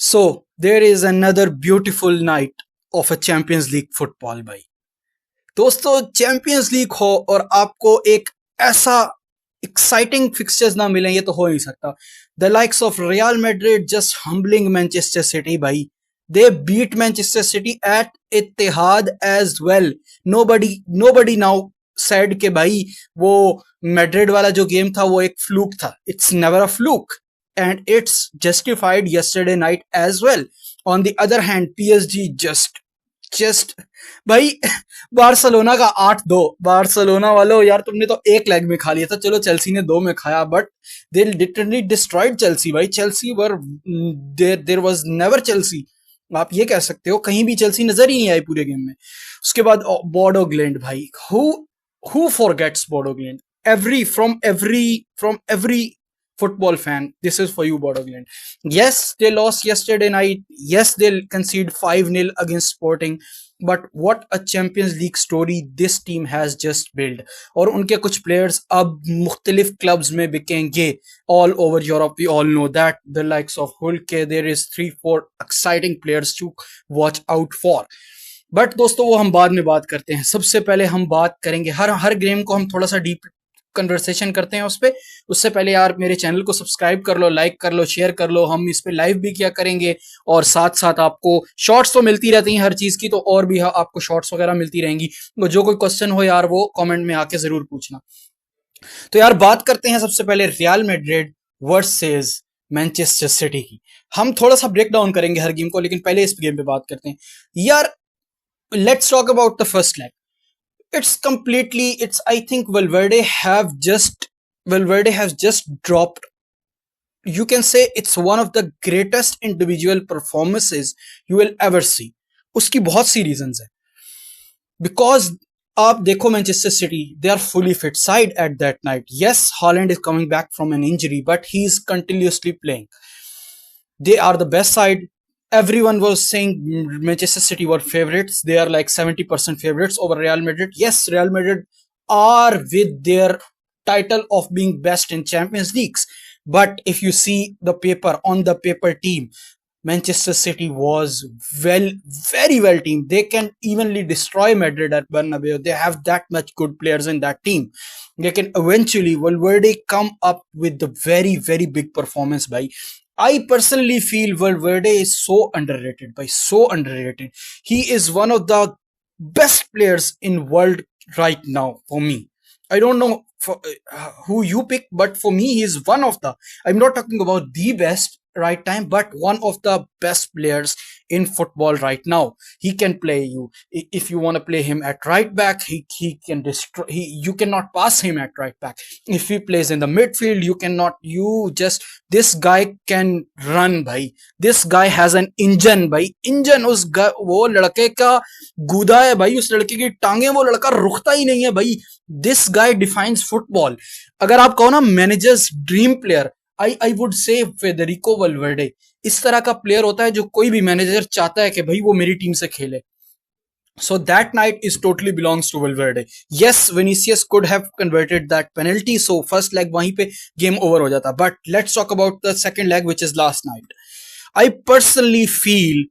So there is another beautiful night of a champions league football भाई। दोस्तों, champions league हो और आपको एक ऐसा एक्साइटिंग फिक्सचर्स ना मिले, ये तो हो नहीं सकता। The likes of Real Madrid just humbling Manchester City भाई। They beat Manchester City at Etihad as well. Nobody now said के भाई वो मैड्रिड वाला जो गेम था वो एक फ्लूक था। It's never a fluke and it's justified yesterday night as well. On the other hand, PSG just भाई बार्सिलोना का 8-2। बार्सिलोना वालों यार, तुमने तो एक लेग में खा लिया था, चलो चेल्सी ने दो में खाया, but they literally destroyed Chelsea भाई। Chelsea were there was never Chelsea. आप ये कह सकते हो, कहीं भी चेल्सी नजर ही नहीं आई पूरे गेम में। उसके बाद बोडो ग्लिंड भाई, who forgets Bodo Glimt? Every football fan, this is for you, Bodo Glimt. Yes, they lost yesterday night. Yes, they'll concede 5-0 against Sporting. But what a Champions League story this team has just built. और उनके कुछ players अब मुख्तलिफ clubs में बिकेंगे all over Europe. We all know that. The likes of Hulk, there is 3-4 exciting players to watch out for. But दोस्तों, वो हम बाद में बात करते हैं। सबसे पहले हम बात करेंगे, हर गेम को हम थोड़ा सा डीप कन्वर्सेशन करते हैं उस पर। उससे पहले यार मेरे चैनल को सब्सक्राइब कर लो, लाइक कर लो, शेयर कर लो। हम इस पे लाइव भी किया करेंगे और साथ साथ आपको शॉर्ट्स तो मिलती रहती हैं हर चीज की, तो और भी आपको शॉर्ट्स वगैरह मिलती रहेंगी। तो जो कोई क्वेश्चन हो यार, वो कमेंट में आके जरूर पूछना। तो यार बात करते हैं सबसे पहले real Madrid versus Manchester city की। हम थोड़ा सा ब्रेक डाउन करेंगे हर गेम को, लेकिन पहले इस गेम पे बात करते हैं यार। Let's talk about the first leg. I think Valverde has just dropped. You can say it's one of the greatest individual performances you will ever see. उसकी बहुत सी reasons है। Because आप देखो Manchester City, they are fully fit side at that night. Yes, Haaland is coming back from an injury, but he is continuously playing. They are the best side. Everyone was saying Manchester City were favorites. They are like 70% favorites over Real Madrid. Yes, Real Madrid are with their title of being best in Champions Leagues. But if you see the paper, on the paper team, Manchester City was very well team. They can evenly destroy Madrid at Bernabeu. They have that much good players in that team. They can eventually Valverde come up with the very big performance by. I personally feel Valverde is so underrated, by so underrated. He is one of the best players in world right now for me. I don't know who you pick, but for me, he is one of the. I'm not talking about the best right time, but one of the best players in football right now. He can play you. If you want to play him at right back, he can destroy. You cannot pass him at right back. If he plays in the midfield, you cannot. You just this guy can run, भाई. This guy has an engine, भाई. Engine वो लड़के का गूदा है भाई. उस लड़के की टांगे, वो लड़का रुकता ही नहीं है भाई. This guy defines football. अगर आप कहो ना manager's dream player, I would say Federico Valverde इस तरह का प्लेयर होता है जो कोई भी मैनेजर चाहता है कि भाई वो मेरी टीम से खेले। So that night is totally belongs to Valverde. Yes, Vinicius could have converted that penalty, so first leg वहीं पे game over हो जाता। But let's talk about the second leg, which is last night. I personally feel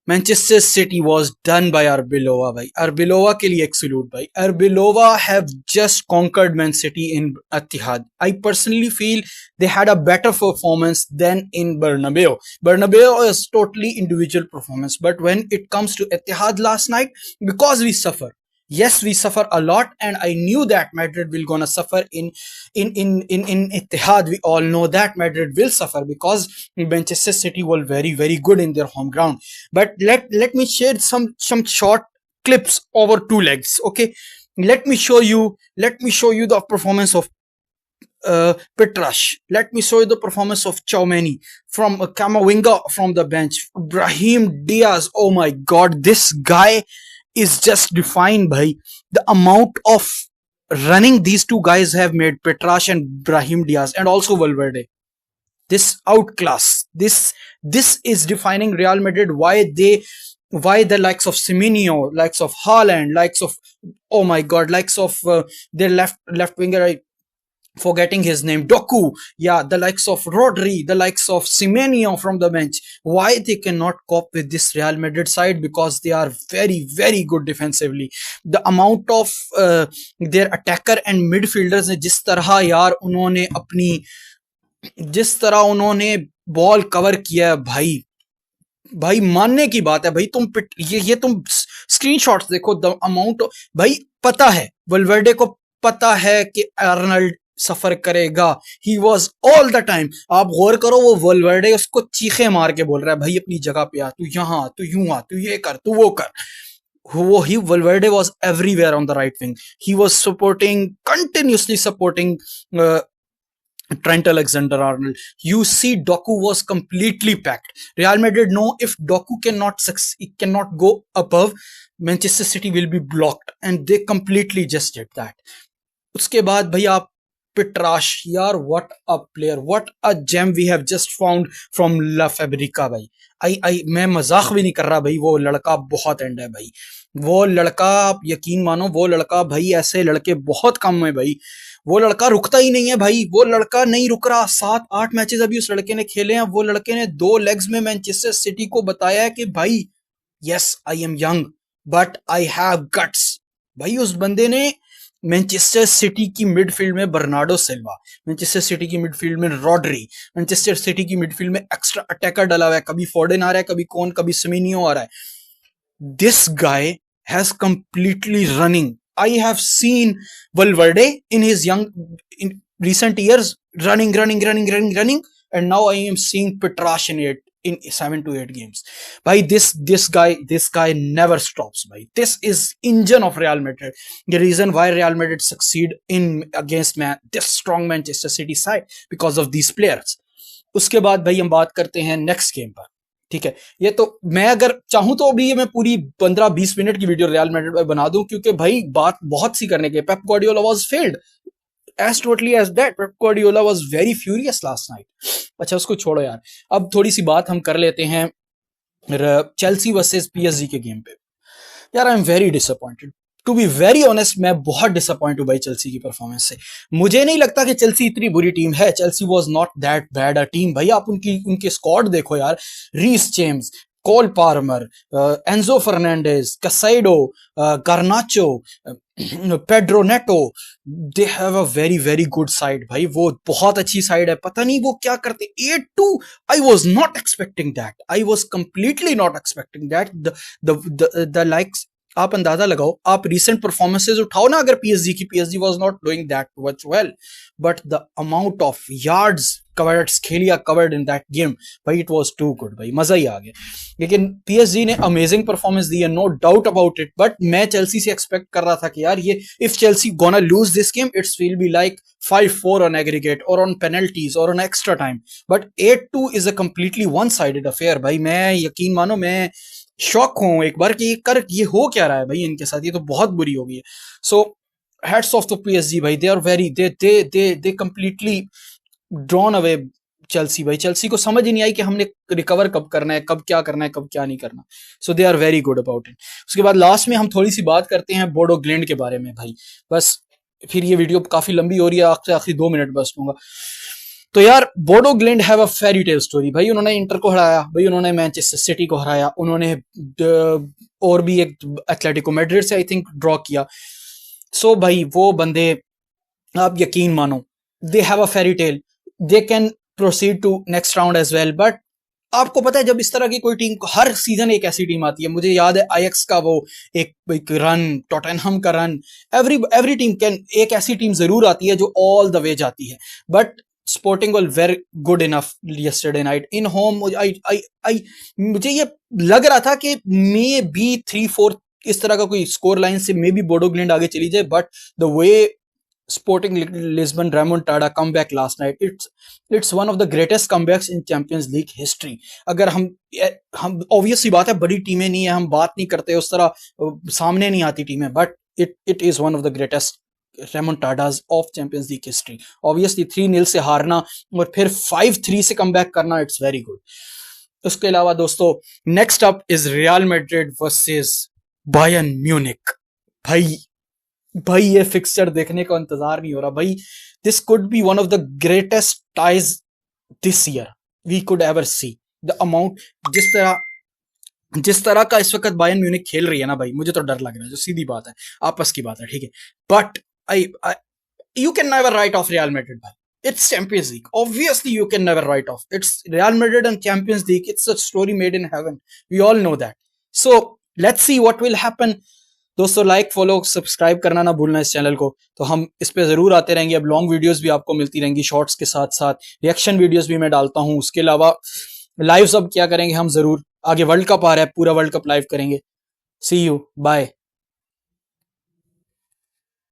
Manchester City was done by Arbeloa भाई। Arbeloa के लिए एक salute भाई। Arbeloa have just conquered Man City in Etihad. I personally feel they had a better performance than in Bernabeu. Bernabeu is totally individual performance, but when it comes to Etihad last night, because we suffer. Yes, we suffer a lot, and I knew that Madrid will gonna suffer in Etihad. We all know that Madrid will suffer because Manchester City were very good in their home ground. But let me share some short clips over two legs. Okay, let me show you the performance of Petrash. Let me show you the performance of Choumeni from Camavinga from the bench. Brahim Diaz, oh my god, this guy is just defined by the amount of running these two guys have made, Petrash and Brahim Diaz, and also Valverde. This outclass, this is defining Real Madrid. Why the likes of Semenyo, likes of Haaland, likes of, oh my god, likes of their left winger, forgetting his name, Doku, yeah, the likes of Rodri, the likes of Semenyo from the bench. Why they cannot cope with this Real Madrid side? Because they are very, very good defensively. The amount of their attacker and midfielders ने जिस तरह यार उन्होंने अपनी जिस तरह उन्होंने ball cover किया है भाई, भाई मानने की बात है भाई। तुम ये तुम स्क्रीनशॉट्स देखो, द अमाउंट भाई, पता है वलवर्डे को, पता है कि अर्नल्ड सफर करेगा, he was all the time. आप गौर करो, वो वलवर्डे उसको चीखे मार के बोल रहा है भाई अपनी जगह पे आ, तू यहाँ, तू यूं आ, तू ये कर, तू वो कर। वो ही Valverde was everywhere on the right wing, he was supporting, continuously supporting Trent Alexander-Arnold. You see, Doku was completely packed. Real Madrid know if Doku cannot go above, Manchester City will be blocked, and they completely just did that. उसके बाद भाई आप Petrash, यार what a player, what a gem we have just found from La Fabrica भाई। मैं मजाक भी नहीं कर रहा भाई, वो लड़का बहुत एंड है भाई। वो लड़का आप यकीन मानो, वो लड़का भाई, ऐसे लड़के बहुत कम है भाई। वो लड़का रुकता ही नहीं है भाई, वो लड़का नहीं रुक रहा। 7-8 मैचेस अभी उस लड़के ने खेले हैं। वो लड़के ने 2 लेग्स में मैनचेस्टर सिटी को बताया है कि भाई yes I am young but I have guts. भाई उस बंदे ने मैनचेस्टर सिटी की मिडफील्ड में बर्नार्डो सिल्वा, मैनचेस्टर सिटी की मिडफील्ड में रॉड्री, मैनचेस्टर सिटी की मिडफील्ड में एक्स्ट्रा अटैकर डाला हुआ है। कभी फोर्डन आ रहा है, कभी कौन, कभी सेमेनियो आ रहा है। This guy has completely running. I have seen Valverde in his in recent years running, and now I am seeing Petrash in 7 to 8 games. Bhai, this guy never stops. Bhai, this is engine of Real Madrid. The reason why Real Madrid succeed against this strong Manchester City side because of these players. उसके बाद भाई हम बात करते हैं next game पर, ठीक है। ये तो मैं अगर चाहूं तो अभी मैं पूरी 15-20 मिनट की वीडियो रियल मैड्रिड पर बना दूं, क्योंकि भाई बात बहुत सी करने के। Pep Guardiola was failed as totally as that. Pep Guardiola was very furious last night. अच्छा उसको छोड़ो यार, अब थोड़ी सी बात हम कर लेते हैं चेल्सी वर्सेस पीएसजी के गेम पे। यार I am very disappointed, to be very honest. मैं बहुत डिसअपॉइंट हूं भाई चेल्सी की परफॉर्मेंस से। मुझे नहीं लगता कि चेल्सी इतनी बुरी टीम है। Chelsea was not that bad a team भाई। आप उनके स्क्वाड देखो यार, Reece James, Cole Palmer, Enzo Fernandez, Caicedo, Garnacho, Pedro Neto, they have a very very good side भाई। वो बहुत अच्छी साइड है। पता नहीं वो क्या करते। 8-2, I was not expecting that, I was completely not expecting that. The likes, आप अंदाजा लगाओ, आप रिसेंट परफॉर्मेंसेज उठाओ ना अगर PSG was not doing that much well, but the amount of yards covered, Skelia covered in that game भाई, it was too good भाई, मजा ही आ गया। लेकिन पीएसजी ने अमेजिंग परफॉर्मेंस दी है, no doubt about it. But मैं चेल्सी से एक्सपेक्ट कर रहा था कि यार ये if Chelsea gonna lose this game, it's will be like 5-4 on aggregate और ऑन पेनल्टीज और on extra time. But 8-2 is a completely one sided affair भाई। मैं यकीन मानो, मैं शॉक हूं एक बार कि ये हो क्या रहा है भाई इनके साथ। ये तो बहुत बुरी हो गई है। So hats off to PSG भाई, they are very they completely drawn away Chelsea भाई। चेल्सी को समझ ही नहीं आई कि हमने रिकवर कब करना है, कब क्या करना है, कब क्या नहीं करना। So they are very good about it. उसके बाद लास्ट में हम थोड़ी सी बात करते हैं बोडो ग्लिंड के बारे में भाई, बस फिर ये वीडियो काफी लंबी हो रही है, आखिरी 2 मिनट बस दूंगा। तो यार Bodo Glimt have a fairy tale story भाई। उन्होंने इंटर को हराया भाई, उन्होंने मैनचेस्टर सिटी को हराया, उन्होंने और भी एक एथलेटिको मैड्रिड से आई थिंक ड्रॉ किया। सो भाई वो बंदे, आप यकीन मानो, they have a fairy tale, they can proceed to next round as well. But आपको पता है जब इस तरह की कोई टीम, हर सीजन एक ऐसी टीम आती है, मुझे याद है आयक्स का वो एक रन, टॉटनहम का रन, एवरी टीम कैन, एक ऐसी टीम जरूर आती है जो ऑल द वे जाती है। But Sporting were very good enough yesterday night in home. मुझे ये लग रहा था कि मे बी 3-4 इस तरह का कोई स्कोर लाइन से मे बी बोडो ग्लिंड आगे चली जाए, but the way Sporting Lisbon remontada comeback last night, it's one of the greatest comebacks in Champions League history. अगर हम obvious सी बात है, बड़ी टीमें नहीं है, हम बात नहीं करते उस तरह, सामने नहीं आती टीमें, but it is one of the greatest remontadas of Champions League history. Obviously 3-0 से हारना और फिर 5-3 से कमबैक करना, इट्स वेरी गुड। उसके अलावा दोस्तों next up is real Madrid versus Bayern Munich भाई। भाई ये फिक्सचर देखने का इंतजार नहीं हो रहा भाई. This could be one of the greatest ties this year we could ever see. The amount, जिस तरह का इस वक्त बायर्न म्यूनिख खेल रही है ना भाई, मुझे तो डर लग रहा है. जो सीधी बात है, आपस की बात है, ठीक है. But I you can never write off Real Madrid, bhai. It's Champions League. Obviously, you can never write off. It's Real Madrid and Champions League. It's a story made in heaven. We all know that. So let's see what will happen. दोस्तों like follow subscribe करना ना भूलना इस channel को. तो हम इस पे जरूर आते रहेंगे. अब लॉन्ग वीडियोस भी आपको मिलती रहेंगी शॉर्ट्स के साथ साथ. रिएक्शन वीडियोस भी मैं डालता हूं. उसके अलावा लाइव अब क्या करेंगे हम, जरूर आगे वर्ल्ड कप आ रहा है, पूरा वर्ल्ड कप लाइव करेंगे. सी यू, बाय.